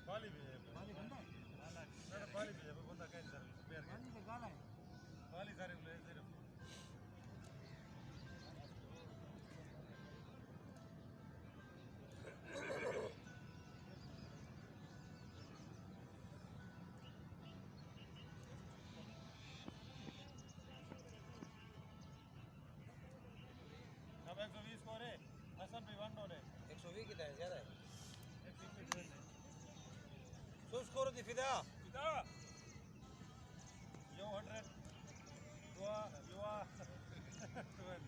पाली भी है पाली बंदा है ना पाली भी है बंदा कैसे सर्विस पेयर के पाली तो गाला है पाली सारे ले सिर्फ अब 120 स्कोर है हसन भी 1 डॉट है 120 कितना है ज्यादा है 120 है सो स्कोर दी फिदा फिदा यो 100 you are 12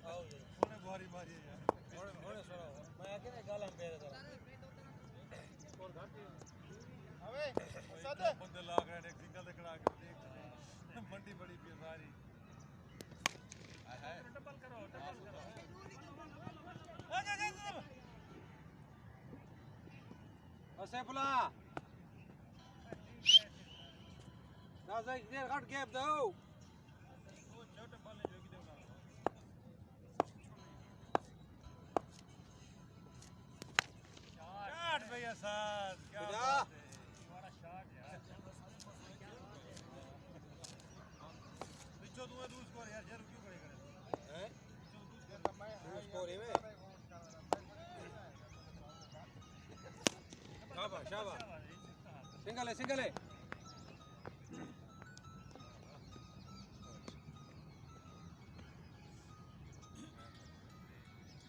आओ जी थोड़े भारी मारी है यार होने सुनो मैं आके ना गाला पे रहा और घाटी अबे सादे बंदे लाग रहे हैं एक सिंगल से खड़ा कर देख मंडी बड़ी भी सारी हाय डबल करो आ जा सैफुल्ला राजा इधर हट गैप दो वो छोटे बॉल जो की देना शॉट भैया साहब क्या बात है तुम्हारा शॉट यार बिचो दूर दूर स्कोर यार जरूर क्यों करेगा हैं बिचो दूर स्कोर का मैं स्कोर है में शाबाश शाबाश सिंगल है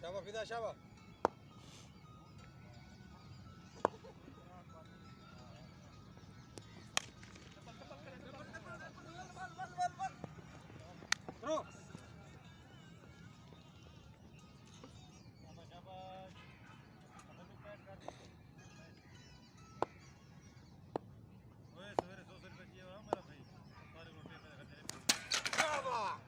शाबाश फिदा शाबाश थ्रो शाबाश अब तो पैड कर ओए सवेरे 100 रुपए चाहिए हो मेरा भाई सारे रोटी पे खर्चे शाबाश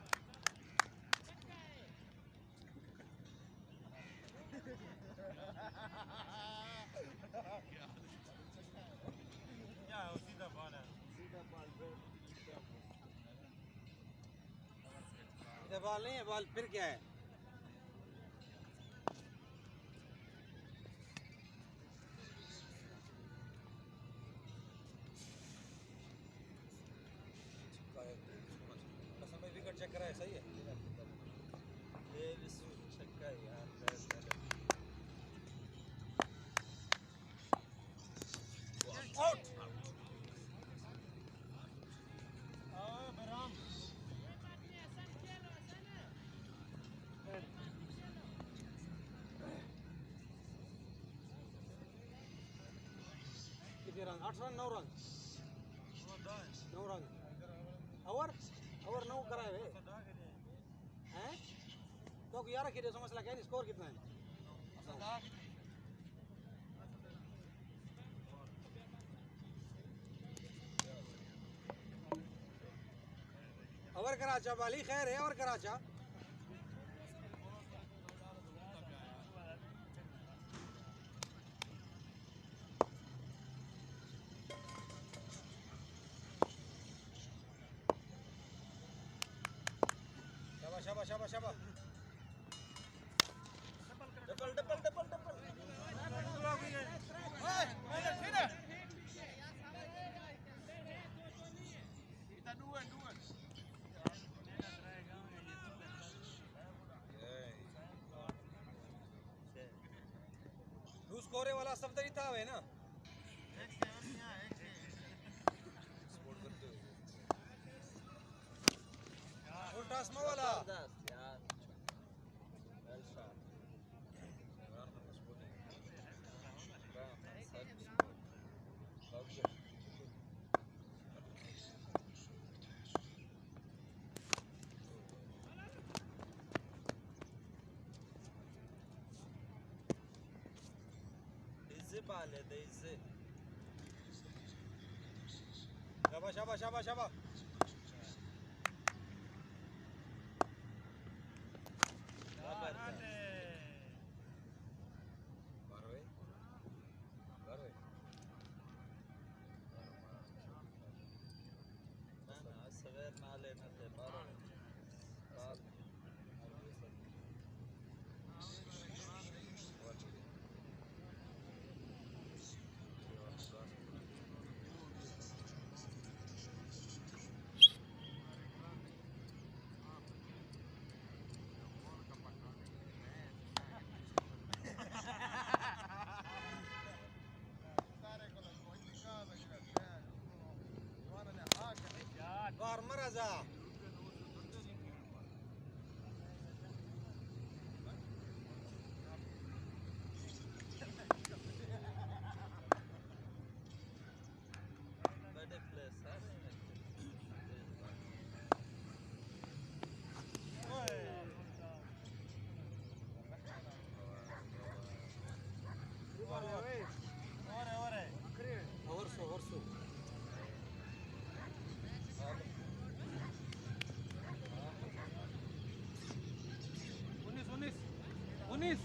क्या हो सीधा बॉल है ये बॉल नहीं है बॉल फिर क्या है समय विकेट चेक करा है सही है ये विश्व छक्का है यार आउट बराम कितने run 8 run 9 run 9 run over 9 कराए वे हैं तो यार खेले समझ लगा है स्कोर कितना है ओवर कराचा बाली खैर है और कराचा शाबाश शाबाश शाबाश डबल kita dua तू स्कोरे वाला सब तरी था है ना स्पोर्ट करते हो उल्टा आसमा वाला यार वेल शॉट पाले दे इसे शाबाश शाबाश शाबाश शाबाश सवेर ना लेना थे बार आजा ओवर उन्नीस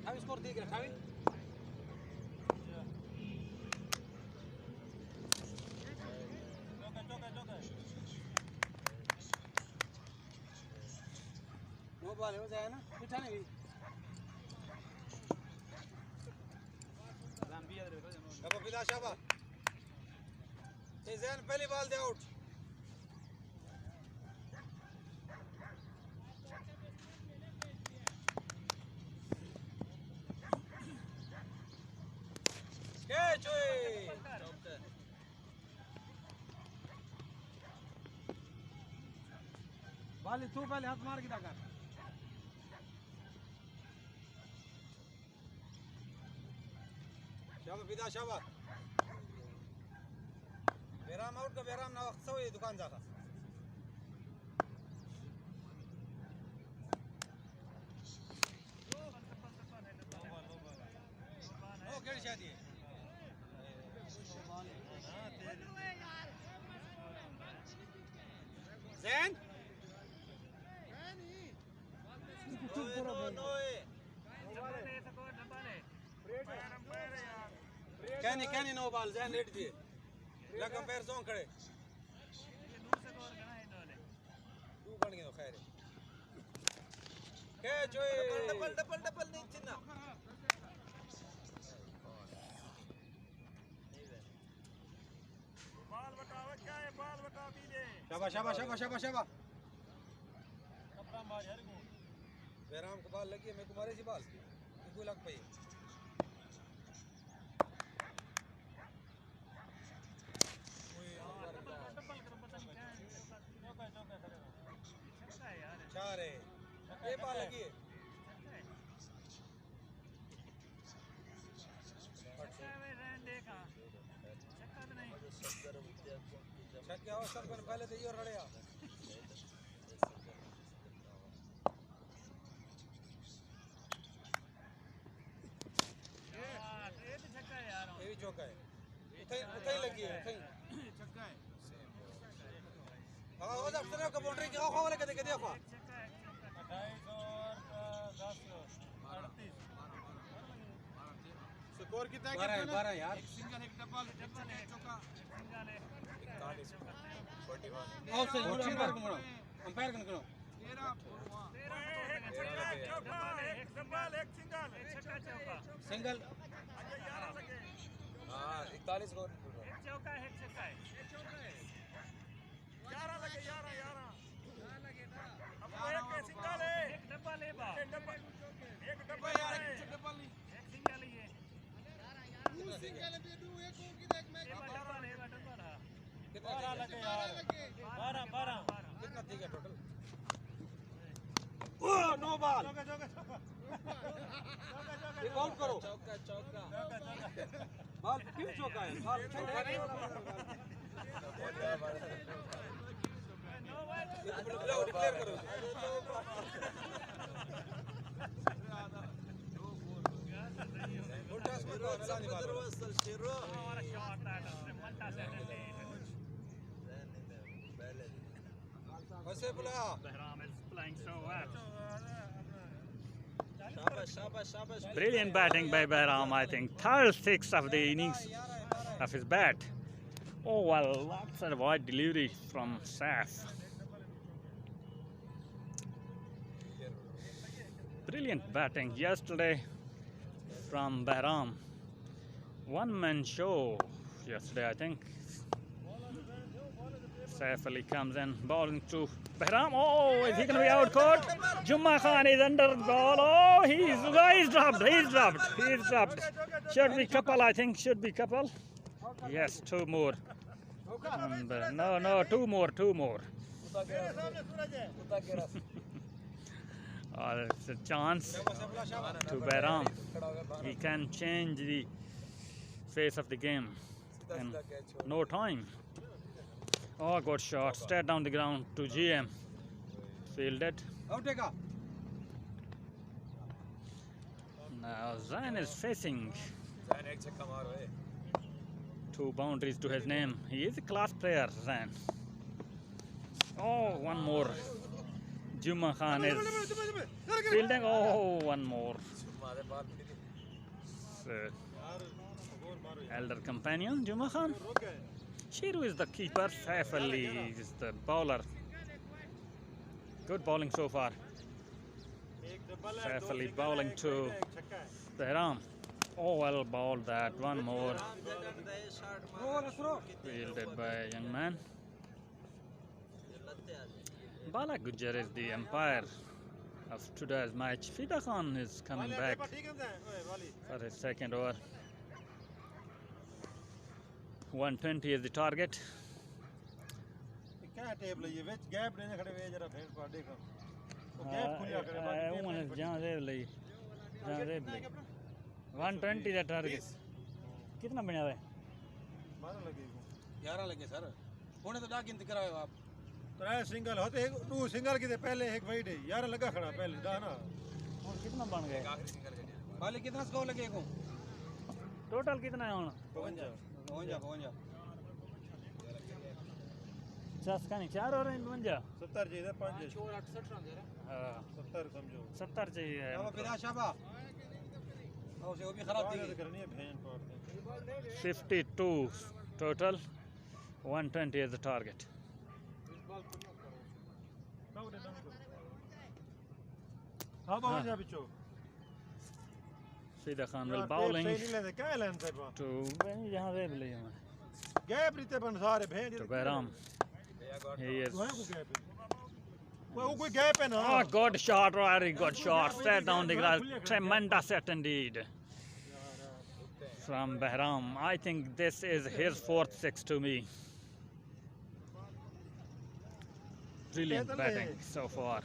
28 स्कोर दिख रहा 28 नो बॉल हो जाए ना पिछा नहीं अब बिला शाबा ये जैन पहली बॉल दे आउट कैच बॉल तू पहले हाथ मार के कर शाबा बिदा शाबा बेराम आउट का बेराम ना वक्त सो ये दुकान जाता नो केड़ी शादी है जैन कैनी नो बॉल जैन रेड दिए लगा पैर जों खड़े तू बन गया खैर कैच ओए डबल नहीं चिन्ना बाल बताओ क्या है बाल बताओ दीजिए शाबाश कपड़ा मार यार को बेराम को बाल लगी है मैं तुम्हारे सी बाल कोई लग पाई चार है ये बाल लगी है छक्का हो सब पहले तो ये रड़े आ ये भी चौका है उठे लगी है उठे छक्का है हां वो जब से का बाउंड्री के आओ वाले कदे देखो 28 और 10 38 स्कोर कितना है 12 यार एक सिंगल एक डबल एक चौका सिंगल है 41 ऑफ से अंपायर कौन करो 13 एक डबल एक सिंगल एक छक्का चौका सिंगल अच्छा 11 लगे हां 41 स्कोर एक चौका है एक छक्का है 11 लगे 11 लगे ना अब एक सिंगल है एक डबल है बा एक डबल यार एक डबल नहीं एक सिंगल ही है कितना सिंगल है दू एक को की देख मैं डबल है कितना 12 लगे यार 12 कितना ठीक है टोटल ओ नो बॉल एक आउट करो चौका बॉल क्यों चौका है बॉल चौका नहीं डिक्लेयर करो उल्टा स्कोर वाला नहीं बात हमारा शॉट है मंटा से वैसे बुला Behram is playing so well. शाबाश Brilliant batting by Behram, I think. Third six of the innings of his bat. Oh well, that's a wide delivery from Saif. Brilliant batting yesterday from Behram. One man show yesterday, I think. Saif Ali comes in, bowling to Behram. Oh, is he going to be out caught? Jumma Khan is under the ball. Oh, he's dropped. He's dropped. Should be couple, I think. Should be couple. Yes, two more. And, no, two more. Oh, it's a chance to Behram. He can change the face of the game in no time. Oh, good shot. Straight down the ground to GM. Fielded. Now Zain is facing two boundaries to his name. He is a class player, Zain. Oh, one more. Jumma Khan is fielding. Oh, one more. Elder companion, Jumma Khan. Shiru is the keeper. Saif Ali is the bowler. Good bowling so far. Saif Ali bowling to Behram. Oh, well bowled that. One more. Fielded by a young man. Bala Gujjar is the umpire of today's match. Fida Khan is coming back for his second over. 120 is the target. One is Jan Revli. 120 the target. कितना बना है? 11 लगे sir. होने तो डाक गिनती कराए आप. त्रै सिंगल होते एक टू सिंगल की पहले एक वाइड है 11 लगा खड़ा पहले दा ना. और कितना बन गए? वाले कितना स्कोर लगे को? टोटल कितना है होना? 52. 50 का नहीं 4 और 52. 70 चाहिए 5 68 रन दे रहा. हां 70 समझो. 70 चाहिए. अब फिर शाबा. और से वो भी खराब थी. करनी है भैन पार. 52 total. 120 is the target. हाँ बाहर जा बिचो. Fida Khan will bowling क्या लेन से बा to यहाँ से ले जाऊँ. गैप रीते बन सारे भैन. To Behram. He is. वो कोई गैप है ना. Oh, good shot, very good shot. Straight down the grass. Tremendous set indeed from Behram. I think this is his 4th 6 to me. Brilliant batting so far.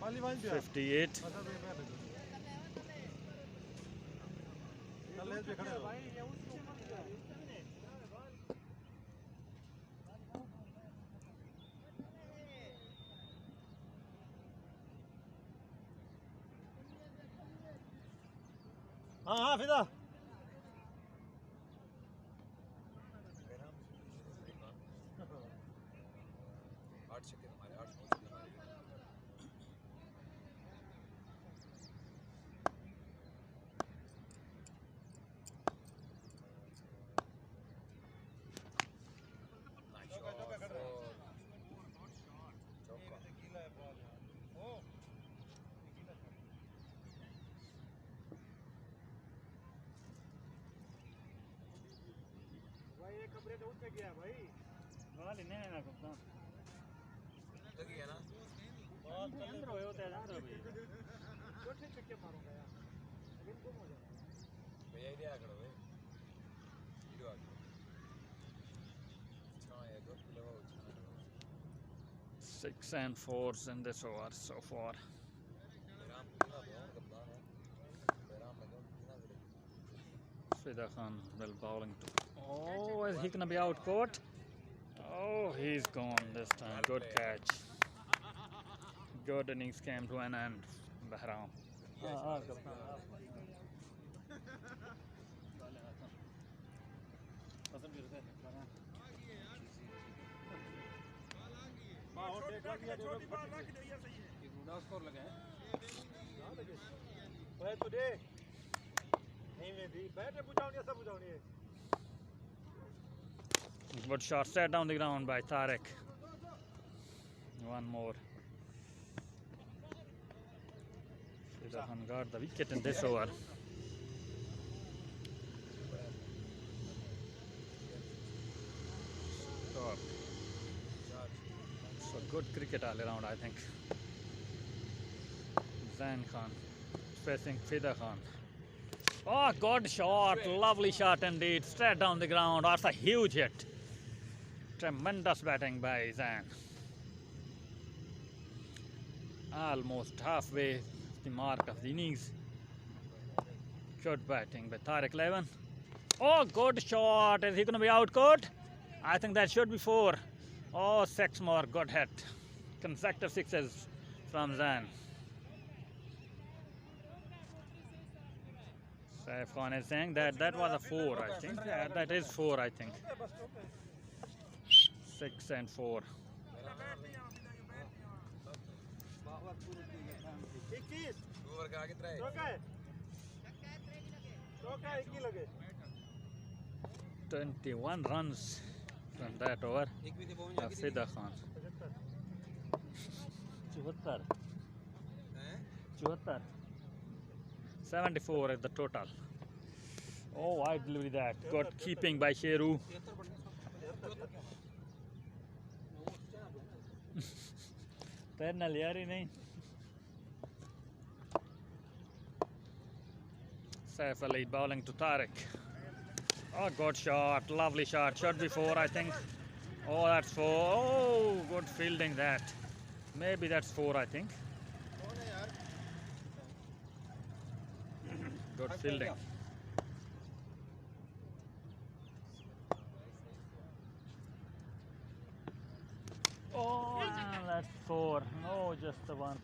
58. हाँ फिदा. Vale, nena, capitán. लगी है ना. अंदर होते हैं अंदर भी. छोटे चक्के मारूंगा यार. लेकिन गुम हो जाएगा. भैया इधर आ करो भाई. इधर आ. अच्छा ये दो लगाओ. 6 and 4s in this over so far. Fida Khan will bowling to. Oh, is he gonna be out caught? Oh, he's gone this time. Good catch. Good innings came to an end. Behram. Score लगे हैं. भाई तो दे. नहीं में भी bat बुझाऊंगी सब बुझाऊंगी. Good shot set down the ground by Tariq. One more. Fida Khan got the wicket in this over. Stop. So good cricket all around, I think. Zain Khan facing Fida Khan. Oh, good shot. Lovely shot indeed. Straight down the ground. That's a huge hit. Tremendous batting by Zain. Almost halfway the mark of the innings. Good batting by Tariq Levin. Oh, good shot. Is he going to be out good? I think that should be 4. Oh, 6 more. Good hit. Consecutive 6s from Zain. Saif Khan is saying that was a 4, I think. Yeah, that is 4, I think. 6 and 4. 21 runs from that over. Fida Khan. 74. 74 is the total. Oh, wide delivery that. Good keeping by Sheru. Ternal yari nahi. Saif Ali bowling to Tariq. Oh, good shot. Lovely shot. Should be 4, I think. Oh, that's 4. Oh, good fielding that. Maybe that's 4, I think. Good fielding. Oh, that's 4. No, just the 1.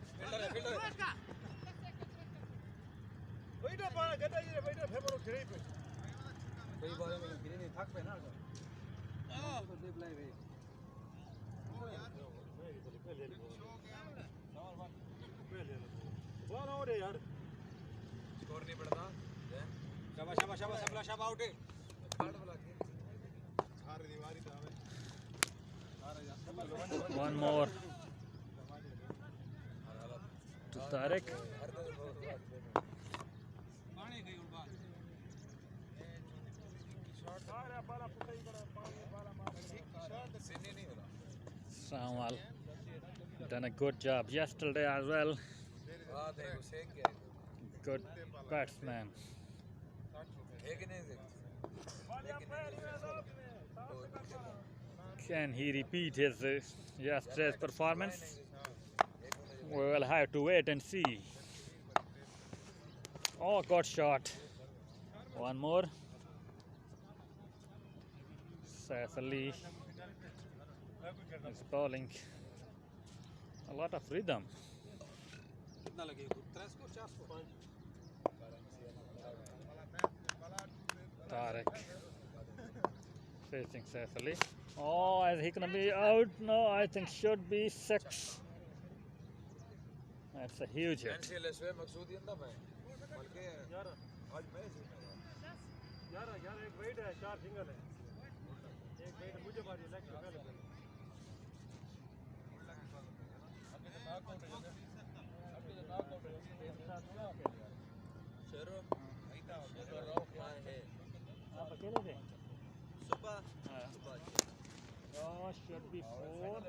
One more to Tariq. Samal done a good job yesterday as well. Good batsman. Can he repeat his yesterday's performance? We will have to wait and see. Oh, good shot. One more. Saif Ali is bowling a lot of rhythm. Tariq facing Saif Ali. Oh, is he gonna be out? No, I think should be 6. That's a huge hit. Oh, should be 4.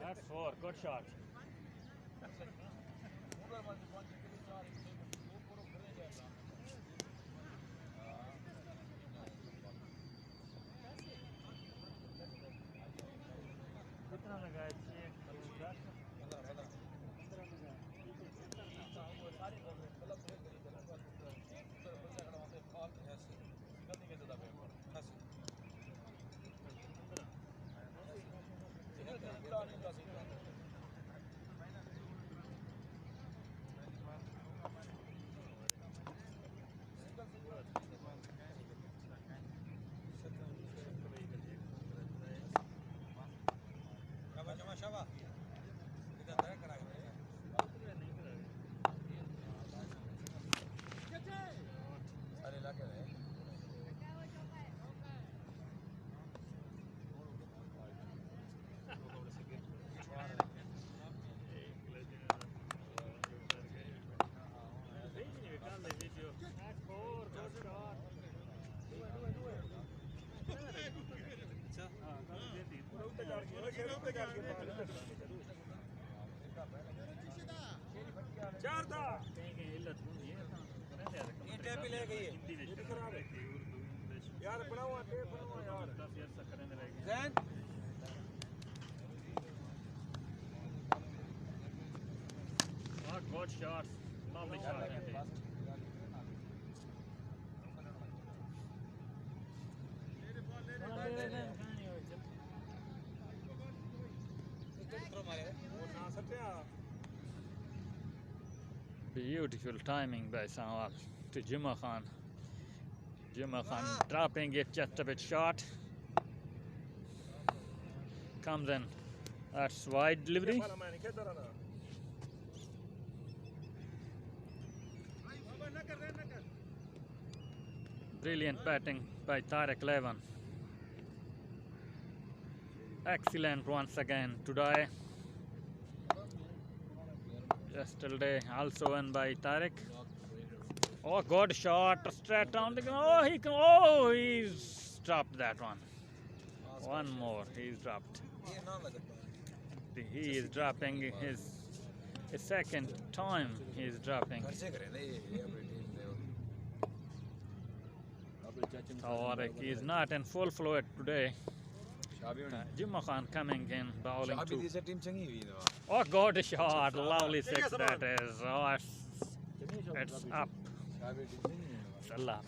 That's 4. Good shot. कितना लगा है? चार था कहीं इल्लत हुंदी है ये tape ही ले गई है हिंदी ये भी खराब है उर्दू इंग्लिश यार बनाओ टेप बनाओ यार काफी अर्सा करने लगे Jain Oh, good shots. Lovely shot. Beautiful timing by Sanwal to Juma Khan. Juma Khan dropping it just a bit short. Comes in. That's wide delivery. Brilliant batting by Tariq Levan. Excellent once again today. Yesterday also won by Tariq. Oh, good shot straight down the. Oh, he's dropped that one. One more, he's dropped. He is dropping his second time. He's dropping. Tariq is not in full fluid today. Juma Khan coming in, bowling too. Oh, good shot. Lovely six that is. Oh, it's up. It's Allah.